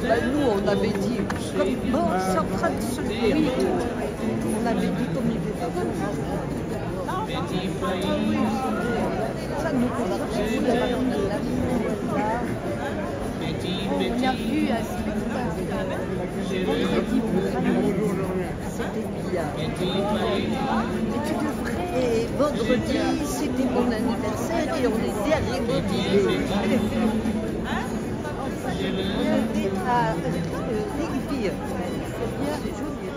Nous, on avait dit, bon, c'est en train de se faire. On avait dit comme il était. Ça nous on a vu un spectacle vendredi c'était bien. Et vendredi, c'était mon anniversaire et on était à l'immobilier. On était à Rivière. C'est joli.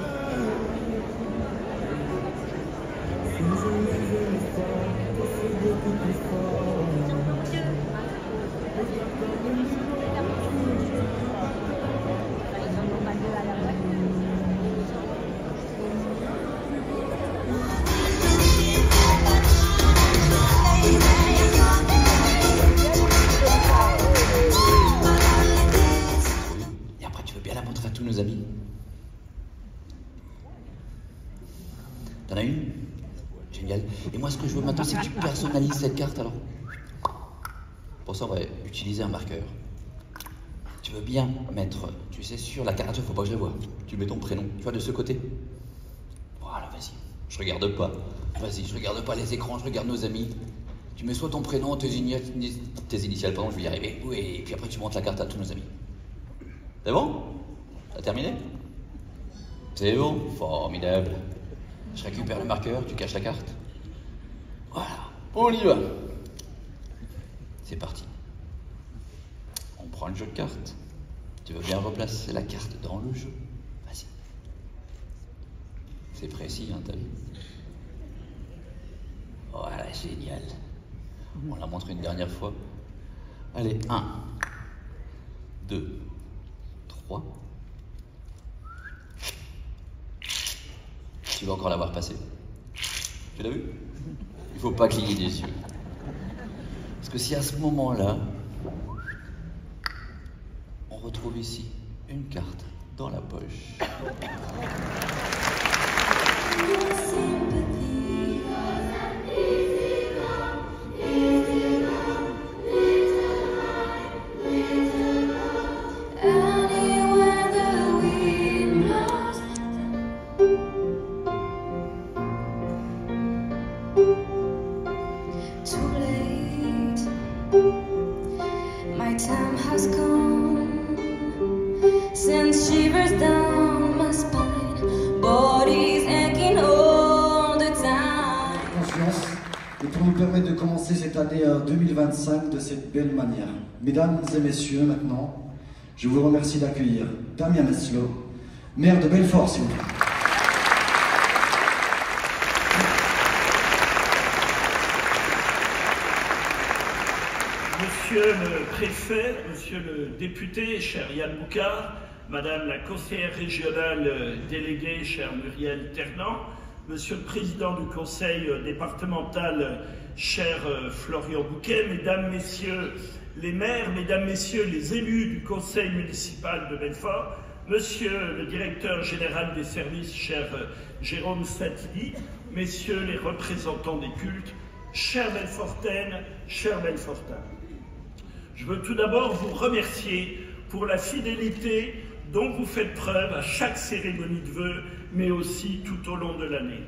À tous nos amis. T'en as une? Génial. Et moi, ce que je veux maintenant, c'est que tu personnalises cette carte, alors. Pour ça, on va utiliser un marqueur. Tu veux bien mettre, tu sais, sur la carte, faut pas que je la voie. Tu mets ton prénom, tu vois, de ce côté. Voilà, vas-y. Je regarde pas. Vas-y, je regarde pas les écrans, je regarde nos amis. Tu mets soit ton prénom, tes initiales, pardon, je vais y arriver. Oui, et puis après, tu montes la carte à tous nos amis. C'est bon? T'as terminé? C'est bon? Formidable. Je récupère le marqueur, tu caches la carte. Voilà, on y va. C'est parti. On prend le jeu de cartes. Tu veux bien replacer la carte dans le jeu? Vas-y. C'est précis, hein, t'as vu? Voilà, génial. On la montre une dernière fois. Allez, 1, 2, 3. Tu vas encore l'avoir passé. Tu l'as vu? Il faut pas cligner des yeux. Parce que si à ce moment-là, on retrouve ici une carte dans la poche. Et pour nous permettre de commencer cette année 2025 de cette belle manière. Mesdames et messieurs, maintenant, je vous remercie d'accueillir Damien Meslot, maire de Belfort, s'il vous plaît. Monsieur le préfet, monsieur le député, cher Yann Boucard, madame la conseillère régionale déléguée, chère Muriel Ternant, monsieur le président du conseil départemental, cher Florian Bouquet, mesdames, messieurs les maires, mesdames, messieurs les élus du conseil municipal de Belfort, monsieur le directeur général des services, cher Jérôme Satili, messieurs les représentants des cultes, chères Belfortaines, chers Belfortins. Je veux tout d'abord vous remercier pour la fidélité dont vous faites preuve à chaque cérémonie de vœux, mais aussi tout au long de l'année.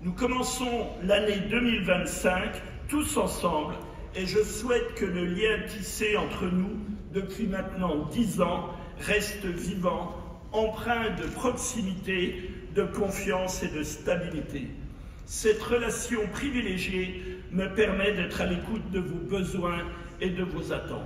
Nous commençons l'année 2025 tous ensemble et je souhaite que le lien tissé entre nous depuis maintenant 10 ans reste vivant, empreint de proximité, de confiance et de stabilité. Cette relation privilégiée me permet d'être à l'écoute de vos besoins et de vos attentes.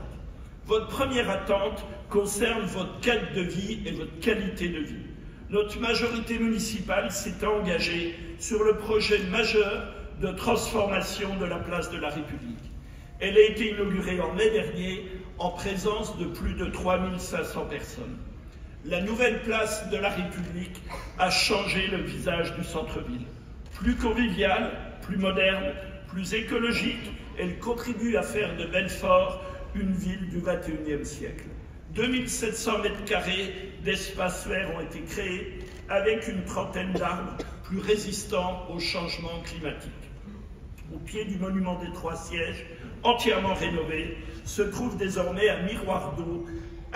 Votre première attente concerne votre cadre de vie et votre qualité de vie. Notre majorité municipale s'est engagée sur le projet majeur de transformation de la place de la République. Elle a été inaugurée en mai dernier en présence de plus de 3500 personnes. La nouvelle place de la République a changé le visage du centre-ville. Plus conviviale, plus moderne, plus écologique, elle contribue à faire de Belfort une ville du XXIe siècle. 2700 mètres carrés d'espaces verts ont été créés avec une trentaine d'arbres plus résistants au changement climatique. Au pied du monument des Trois Sièges, entièrement rénové, se trouve désormais un miroir d'eau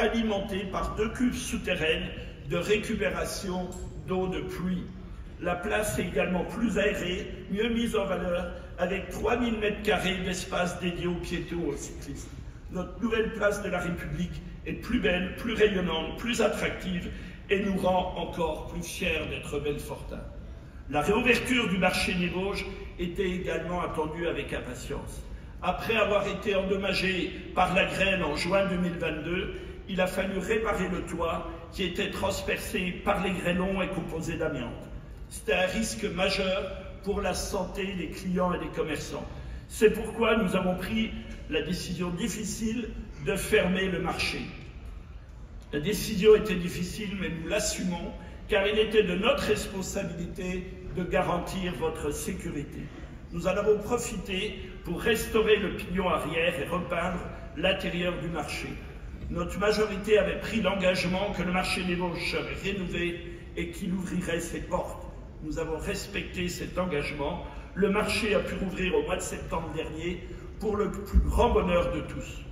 alimentée par 2 cuves souterraines de récupération d'eau de pluie. La place est également plus aérée, mieux mise en valeur, avec 3000 m² d'espace dédié aux piétons et aux cyclistes. Notre nouvelle place de la République est plus belle, plus rayonnante, plus attractive et nous rend encore plus fiers d'être Belfortins. La réouverture du marché des Vosges était également attendue avec impatience. Après avoir été endommagé par la grêle en juin 2022, il a fallu réparer le toit qui était transpercé par les grêlons et composé d'amiante. C'était un risque majeur pour la santé des clients et des commerçants. C'est pourquoi nous avons pris la décision difficile de fermer le marché. La décision était difficile, mais nous l'assumons, car il était de notre responsabilité de garantir votre sécurité. Nous en avons profité pour restaurer le pignon arrière et repeindre l'intérieur du marché. Notre majorité avait pris l'engagement que le marché des Vosges serait rénové et qu'il ouvrirait ses portes. Nous avons respecté cet engagement. Le marché a pu rouvrir au mois de septembre dernier pour le plus grand bonheur de tous.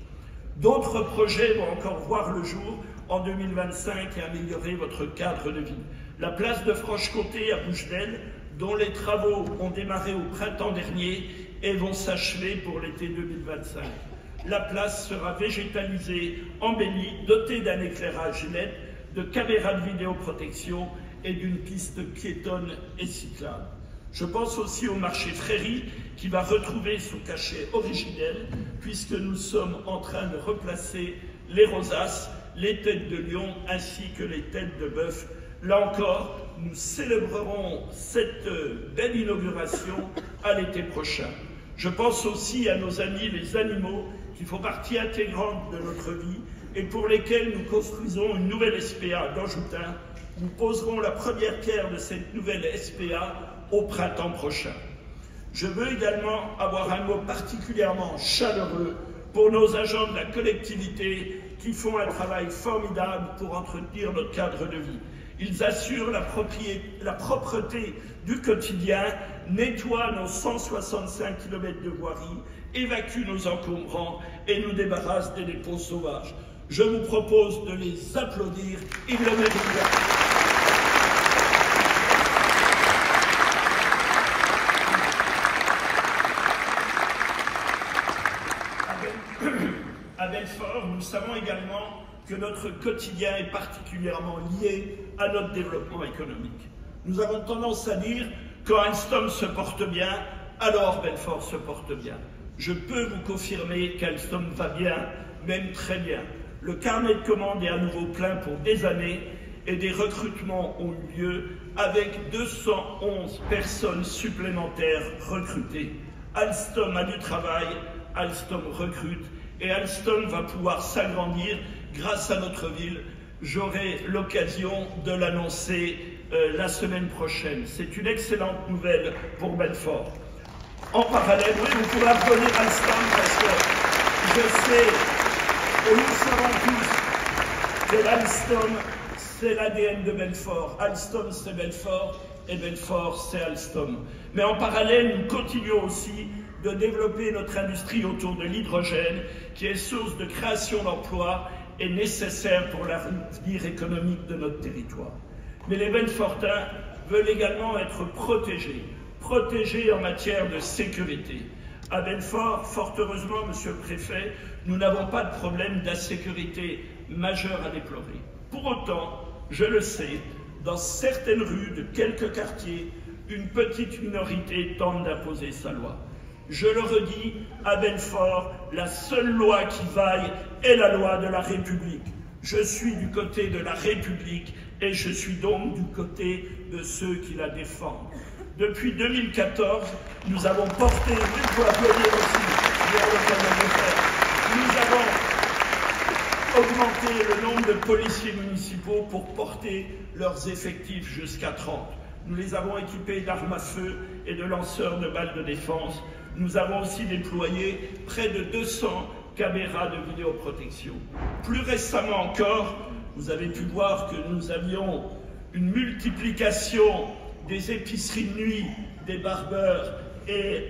D'autres projets vont encore voir le jour en 2025 et améliorer votre cadre de vie. La place de Franche-Comté à Bouchdel, dont les travaux ont démarré au printemps dernier et vont s'achever pour l'été 2025. La place sera végétalisée, embellie, dotée d'un éclairage LED, de caméras de vidéoprotection et d'une piste piétonne et cyclable. Je pense aussi au marché Fréry qui va retrouver son cachet originel puisque nous sommes en train de replacer les rosaces, les têtes de lion ainsi que les têtes de bœuf. Là encore, nous célébrerons cette belle inauguration à l'été prochain. Je pense aussi à nos amis les animaux qui font partie intégrante de notre vie et pour lesquels nous construisons une nouvelle SPA d'Anjoutin. Nous poserons la première pierre de cette nouvelle SPA au printemps prochain. Je veux également avoir un mot particulièrement chaleureux pour nos agents de la collectivité qui font un travail formidable pour entretenir notre cadre de vie. Ils assurent la propreté du quotidien, nettoient nos 165 km de voirie, évacuent nos encombrants et nous débarrassent des dépôts sauvages. Je vous propose de les applaudir, ils le méritent bien. À Belfort, nous savons également que notre quotidien est particulièrement lié à notre développement économique. Nous avons tendance à dire quand Alstom se porte bien, alors Belfort se porte bien. Je peux vous confirmer qu'Alstom va bien, même très bien. Le carnet de commandes est à nouveau plein pour des années et des recrutements ont eu lieu avec 211 personnes supplémentaires recrutées. Alstom a du travail, Alstom recrute et Alstom va pouvoir s'agrandir grâce à notre ville. J'aurai l'occasion de l'annoncer la semaine prochaine. C'est une excellente nouvelle pour Belfort. En parallèle, oui, vous pouvez applaudir Alstom parce que je sais, et nous savons tous, que l'Alstom, c'est l'ADN de Belfort. Alstom, c'est Belfort, et Belfort, c'est Alstom. Mais en parallèle, nous continuons aussi de développer notre industrie autour de l'hydrogène, qui est source de création d'emplois et nécessaire pour l'avenir économique de notre territoire. Mais les Belfortins veulent également être protégés en matière de sécurité. À Belfort, fort heureusement, Monsieur le Préfet, nous n'avons pas de problème d'insécurité majeur à déplorer. Pour autant, je le sais, dans certaines rues de quelques quartiers, une petite minorité tente d'imposer sa loi. Je le redis, à Belfort, la seule loi qui vaille est la loi de la République. Je suis du côté de la République et je suis donc du côté de ceux qui la défendent. Depuis 2014, nous avons porté, il faut applaudir aussi, nous avons augmenté le nombre de policiers municipaux pour porter leurs effectifs jusqu'à 30. Nous les avons équipés d'armes à feu et de lanceurs de balles de défense. Nous avons aussi déployé près de 200 caméras de vidéoprotection. Plus récemment encore, vous avez pu voir que nous avions une multiplication des épiceries de nuit, des barbeurs et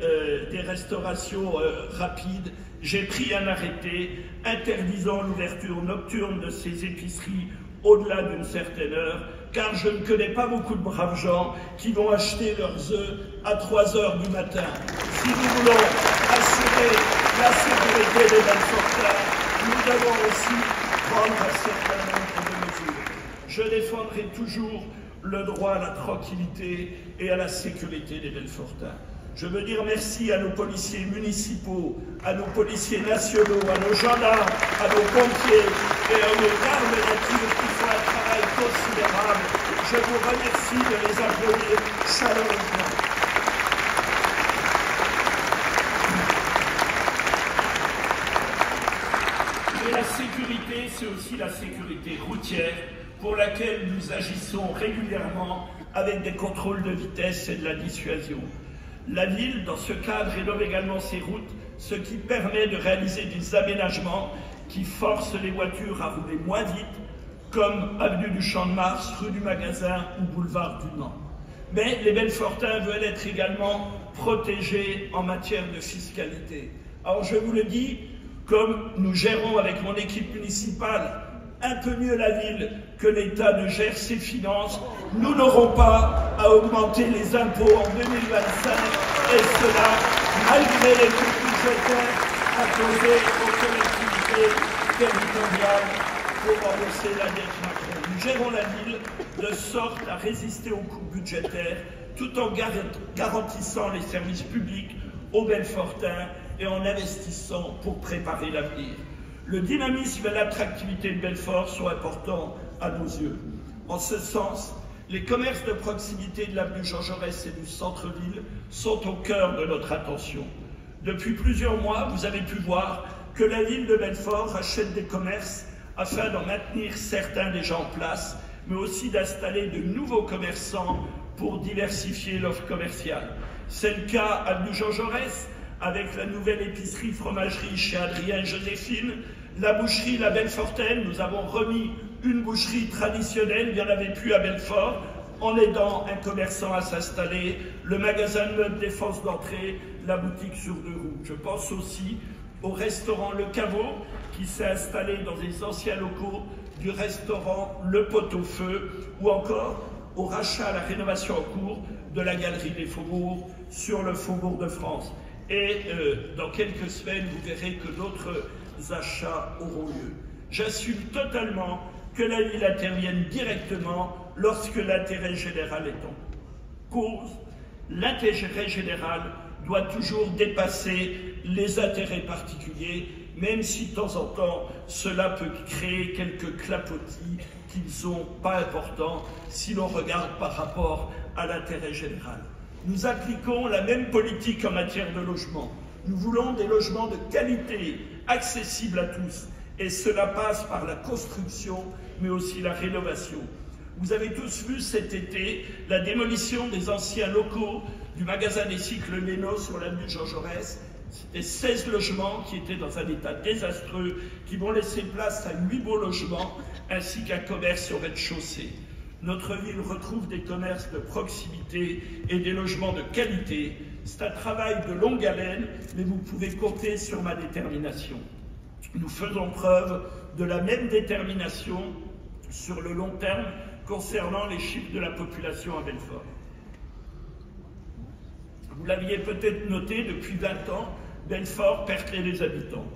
des restaurations rapides j'ai pris un arrêté interdisant l'ouverture nocturne de ces épiceries au-delà d'une certaine heure, car je ne connais pas beaucoup de braves gens qui vont acheter leurs œufs à 3 h du matin. Si nous voulons assurer la sécurité des Belfortins, nous devons aussi prendre un certain nombre de mesures. Je défendrai toujours le droit à la tranquillité et à la sécurité des Belfortins. Je veux dire merci à nos policiers municipaux, à nos policiers nationaux, à nos gendarmes, à nos pompiers et à nos gardes nature qui font un travail considérable. Je vous remercie de les applaudir chaleureusement. Et la sécurité, c'est aussi la sécurité routière pour laquelle nous agissons régulièrement avec des contrôles de vitesse et de la dissuasion. La ville, dans ce cadre, rénove également ses routes, ce qui permet de réaliser des aménagements qui forcent les voitures à rouler moins vite, comme avenue du Champ de Mars, rue du Magasin ou boulevard du Mans. Mais les Belfortins veulent être également protégés en matière de fiscalité. Alors je vous le dis, comme nous gérons avec mon équipe municipale un peu mieux la ville que l'État ne gère ses finances, nous n'aurons pas à augmenter les impôts en 2025, et cela malgré les coûts budgétaires imposés aux collectivités territoriales pour rembourser la dette Macron. Nous gérons la ville de sorte à résister aux coûts budgétaires tout en garantissant les services publics aux Belfortins et en investissant pour préparer l'avenir. Le dynamisme et l'attractivité de Belfort sont importants à nos yeux. En ce sens, les commerces de proximité de l'avenue Jean Jaurès et du centre-ville sont au cœur de notre attention. Depuis plusieurs mois, vous avez pu voir que la ville de Belfort rachète des commerces afin d'en maintenir certains déjà en place, mais aussi d'installer de nouveaux commerçants pour diversifier l'offre commerciale. C'est le cas à l'avenue Jean Jaurès, avec la nouvelle épicerie fromagerie chez Adrien et Joséphine, la boucherie La Belfortaine. Nous avons remis une boucherie traditionnelle, il n'y en avait plus à Belfort, en aidant un commerçant à s'installer, le magasin de meubles Défense d'entrée, la boutique sur 2 roues. Je pense aussi au restaurant Le Caveau, qui s'est installé dans les anciens locaux du restaurant Le Pot-au-Feu, ou encore au rachat, à la rénovation en cours de la Galerie des Faubourgs sur le Faubourg de France. Et dans quelques semaines, vous verrez que d'autres achats auront lieu. J'assume totalement que la ville intervienne directement lorsque l'intérêt général est en cause. L'intérêt général doit toujours dépasser les intérêts particuliers, même si de temps en temps, cela peut créer quelques clapotis qui ne sont pas importants si l'on regarde par rapport à l'intérêt général. Nous appliquons la même politique en matière de logement. Nous voulons des logements de qualité, accessibles à tous, et cela passe par la construction, mais aussi la rénovation. Vous avez tous vu cet été la démolition des anciens locaux du magasin des cycles Léno sur l'avenue Jean Jaurès. C'était 16 logements qui étaient dans un état désastreux, qui vont laisser place à 8 beaux logements, ainsi qu'un commerce au rez-de-chaussée. Notre ville retrouve des commerces de proximité et des logements de qualité. C'est un travail de longue haleine, mais vous pouvez compter sur ma détermination. Nous faisons preuve de la même détermination sur le long terme concernant les chiffres de la population à Belfort. Vous l'aviez peut-être noté, depuis 20 ans, Belfort perdait des habitants.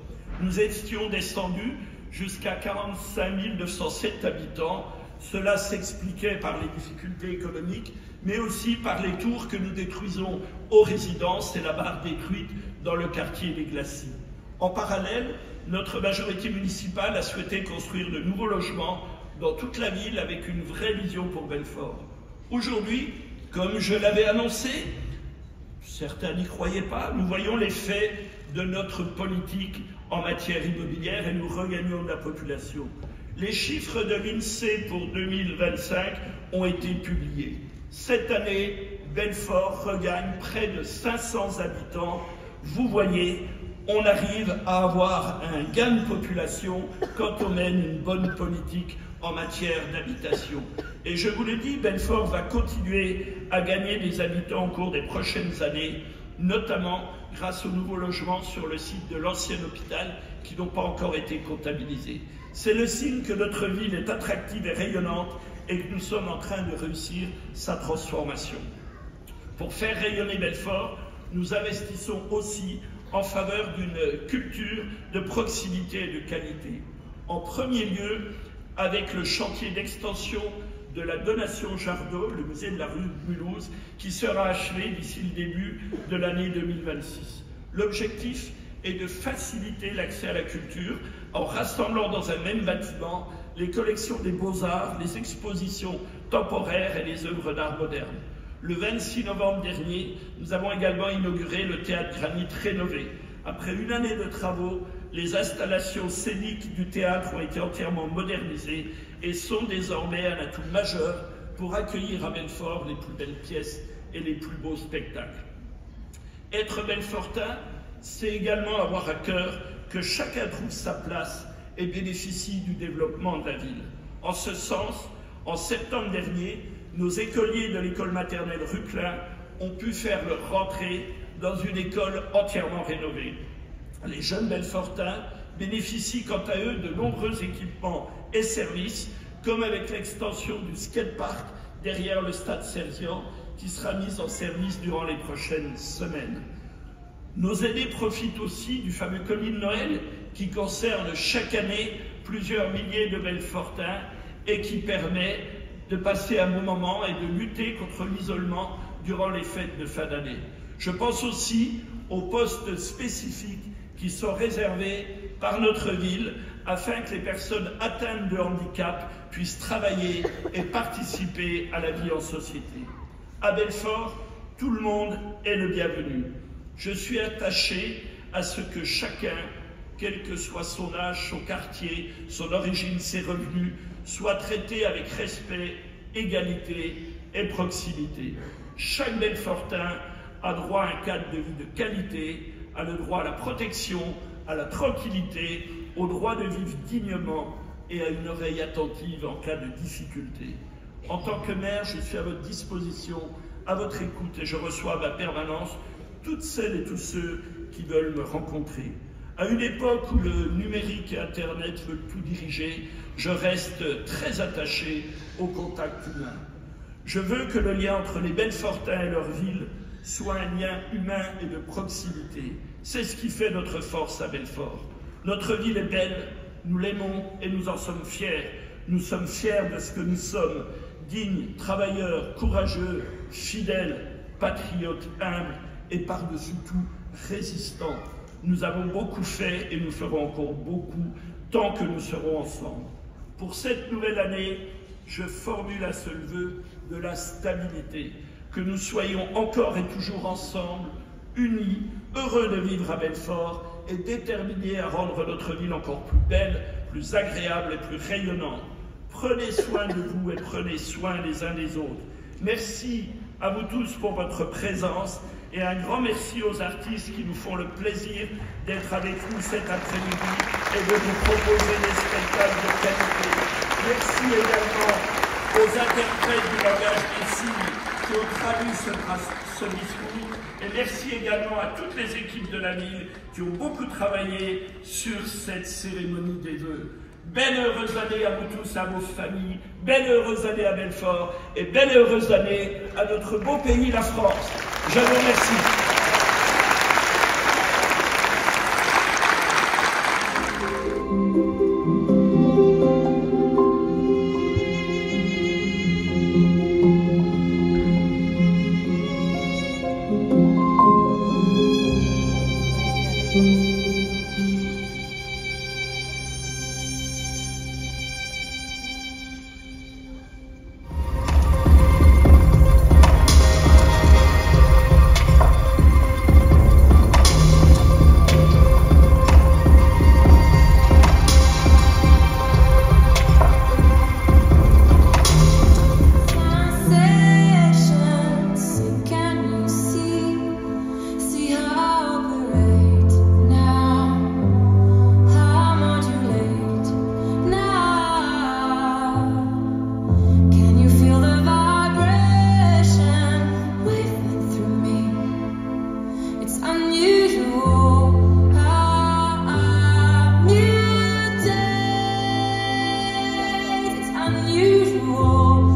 Nous étions descendus jusqu'à 45 907 habitants. Cela s'expliquait par les difficultés économiques, mais aussi par les tours que nous détruisons aux résidences et la barre détruite dans le quartier des Glacis. En parallèle, notre majorité municipale a souhaité construire de nouveaux logements dans toute la ville avec une vraie vision pour Belfort. Aujourd'hui, comme je l'avais annoncé, certains n'y croyaient pas, nous voyons les faits de notre politique en matière immobilière et nous regagnons de la population. Les chiffres de l'INSEE pour 2025 ont été publiés. Cette année, Belfort regagne près de 500 habitants. Vous voyez, on arrive à avoir un gain de population quand on mène une bonne politique en matière d'habitation. Et je vous le dis, Belfort va continuer à gagner des habitants au cours des prochaines années, notamment grâce aux nouveaux logements sur le site de l'ancien hôpital qui n'ont pas encore été comptabilisés. C'est le signe que notre ville est attractive et rayonnante et que nous sommes en train de réussir sa transformation. Pour faire rayonner Belfort, nous investissons aussi en faveur d'une culture de proximité et de qualité. En premier lieu, avec le chantier d'extension de la donation Jardot, le musée de la rue de Mulhouse, qui sera achevé d'ici le début de l'année 2026. L'objectif est de faciliter l'accès à la culture en rassemblant dans un même bâtiment les collections des beaux-arts, les expositions temporaires et les œuvres d'art moderne. Le 26 novembre dernier, nous avons également inauguré le théâtre Granit rénové. Après une année de travaux, les installations scéniques du théâtre ont été entièrement modernisées et sont désormais un atout majeur pour accueillir à Belfort les plus belles pièces et les plus beaux spectacles. Être belfortain, c'est également avoir à cœur que chacun trouve sa place et bénéficie du développement de la ville. En ce sens, en septembre dernier, nos écoliers de l'école maternelle Ruclin ont pu faire leur rentrée dans une école entièrement rénovée. Les jeunes Belfortins bénéficient quant à eux de nombreux équipements et services, comme avec l'extension du skatepark derrière le stade Serzian, qui sera mise en service durant les prochaines semaines. Nos aînés profitent aussi du fameux colis de Noël qui concerne chaque année plusieurs milliers de Belfortins et qui permet de passer un bon moment et de lutter contre l'isolement durant les fêtes de fin d'année. Je pense aussi aux postes spécifiques qui sont réservés par notre ville afin que les personnes atteintes de handicap puissent travailler et participer à la vie en société. À Belfort, tout le monde est le bienvenu. Je suis attaché à ce que chacun, quel que soit son âge, son quartier, son origine, ses revenus, soit traité avec respect, égalité et proximité. Chaque Belfortin a droit à un cadre de vie de qualité, a le droit à la protection, à la tranquillité, au droit de vivre dignement et à une oreille attentive en cas de difficulté. En tant que maire, je suis à votre disposition, à votre écoute et je reçois à ma permanence toutes celles et tous ceux qui veulent me rencontrer. À une époque où le numérique et Internet veulent tout diriger, je reste très attaché au contact humain. Je veux que le lien entre les Belfortins et leur ville soit un lien humain et de proximité. C'est ce qui fait notre force à Belfort. Notre ville est belle, nous l'aimons et nous en sommes fiers. Nous sommes fiers de ce que nous sommes, dignes, travailleurs, courageux, fidèles, patriotes, humbles et par-dessus tout résistants. Nous avons beaucoup fait et nous ferons encore beaucoup tant que nous serons ensemble. Pour cette nouvelle année, je formule un seul vœu de la stabilité, que nous soyons encore et toujours ensemble, unis, heureux de vivre à Belfort et déterminés à rendre notre ville encore plus belle, plus agréable et plus rayonnante. Prenez soin de vous et prenez soin les uns des autres. Merci à vous tous pour votre présence et un grand merci aux artistes qui nous font le plaisir d'être avec vous cet après-midi et de vous proposer des spectacles de qualité. Merci également aux interprètes du langage des signes qui ont traduit ce discours. Et merci également à toutes les équipes de la ville qui ont beaucoup travaillé sur cette cérémonie des vœux. Belle heureuse année à vous tous, à vos familles, belle heureuse année à Belfort et belle heureuse année à notre beau pays, la France. Je vous remercie. unusual.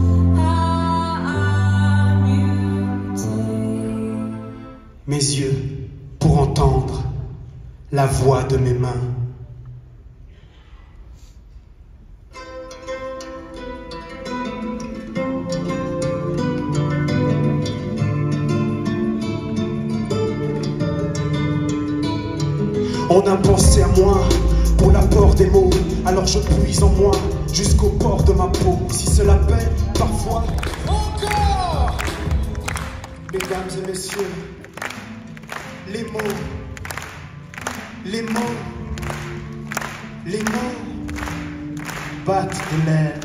I'm muted. Mes yeux pour entendre la voix de mes mains. On a pensé à moi pour l'apport des mots, alors je puise en moi jusqu'au port de ma peau. Si cela peine parfois encore, mesdames et messieurs, les mots, les mots, les mots battent de l'aile.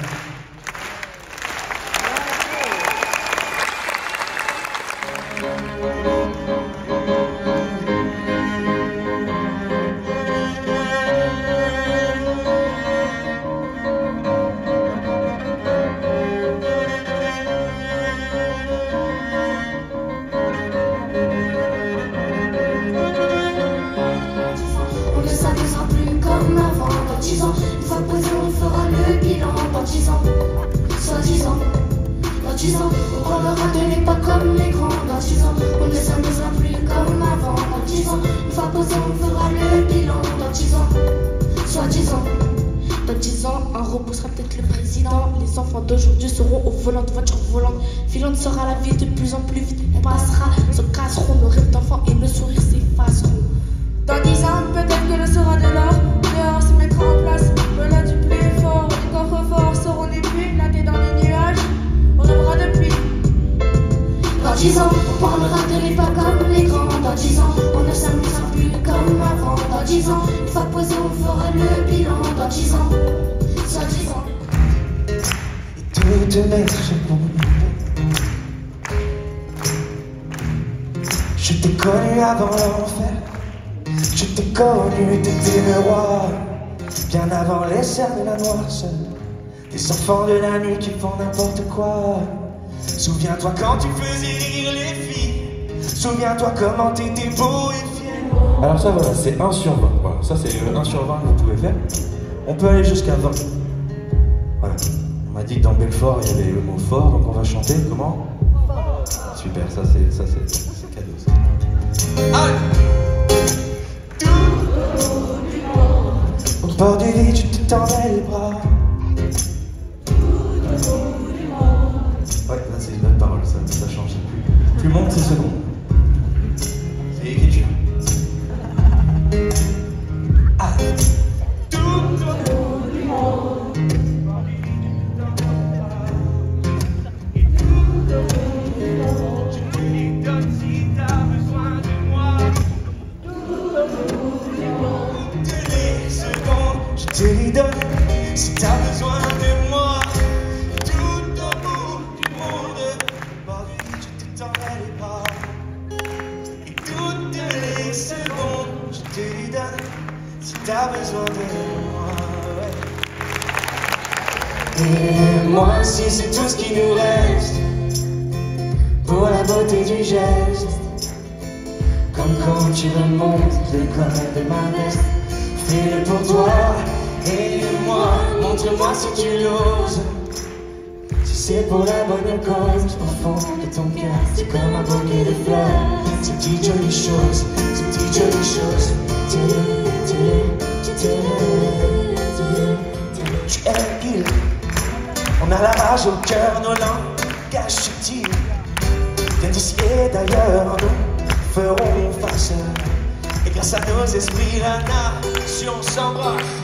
On ne s'amusera plus comme avant. Dans 10 ans, une fois posé, on fera le bilan. Dans 10 ans, soi-disant. Dans 10 ans, on parlera de l'époque comme les grands. Dans 10 ans, on ne s'amusera plus comme avant. Dans 10 ans, une fois posé, on fera le bilan. Dans 10 ans, soi-disant. Dans 10 ans, un robot sera peut-être le président. Les enfants d'aujourd'hui seront au volant de voitures volantes. Filante sera la vie de plus en plus vite. On passera, se casseront nos rêves d'enfants et nos sourires s'effaceront. Dans 10 ans, peut-être que le sera de l'or. Dehors se mettra en place, voilà du plus fort. Les coffres-forts seront des pluies, la tête dans les nuages. On rêvera depuis. Dans 10 ans, on parlera de l'époque comme les grands. Dans 10 ans, on ne s'amusera plus comme avant. Dans 10 ans, une fois posé, on fera le bilan. Dans 10 ans, soi-disant. Et toutes mes secondes, je t'ai connu avant l'enfer. Je t'ai connu, t'étais le roi. Bien avant les cerfs de la noirceur. Des enfants de la nuit qui font n'importe quoi. Souviens-toi quand tu faisais rire les filles. Souviens-toi comment t'étais beau et fier. Alors ça voilà, c'est 1 sur 20. Voilà, ça c'est le 1 sur 20 que vous pouvez faire. On peut aller jusqu'à 20. Voilà. On m'a dit que dans Belfort il y avait le mot fort, donc on va chanter comment? Super, ça c'est cadeau ça. Allez. Au bord du lit, tu te tendais les bras. Ouais, là c'est une autre parole, ça change. Plus monte, c'est second. C'est l'écriture. Ah. Je te les donne si t'as besoin de moi. Tout au bout du monde, bord du lit, je te tendrai les bras. Et toutes les secondes, je te les donne si t'as besoin de moi. Ouais. Et moi, si c'est tout ce qui nous reste, pour la beauté du geste, comme quand tu remontes le col de ma veste. Fais-le pour toi et moi, montre-moi si tu l'oses. Si c'est pour la bonne cause, au fond de ton cœur, c'est comme un bouquet de fleurs. Ces petites jolies choses, ces petites jolies choses. Tu es il, on a la rage au cœur, nos langages subtils. D'ici et d'ailleurs, nous ferons face. Et grâce à nos esprits, la nation s'embrasse.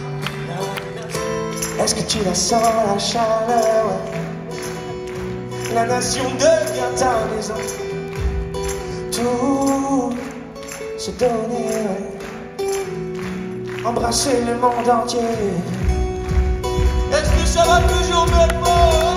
Est-ce que tu la sens, la chaleur? La nation devient ta maison. Tout se donner, embrasser le monde entier. Est-ce que ça va toujours me faire?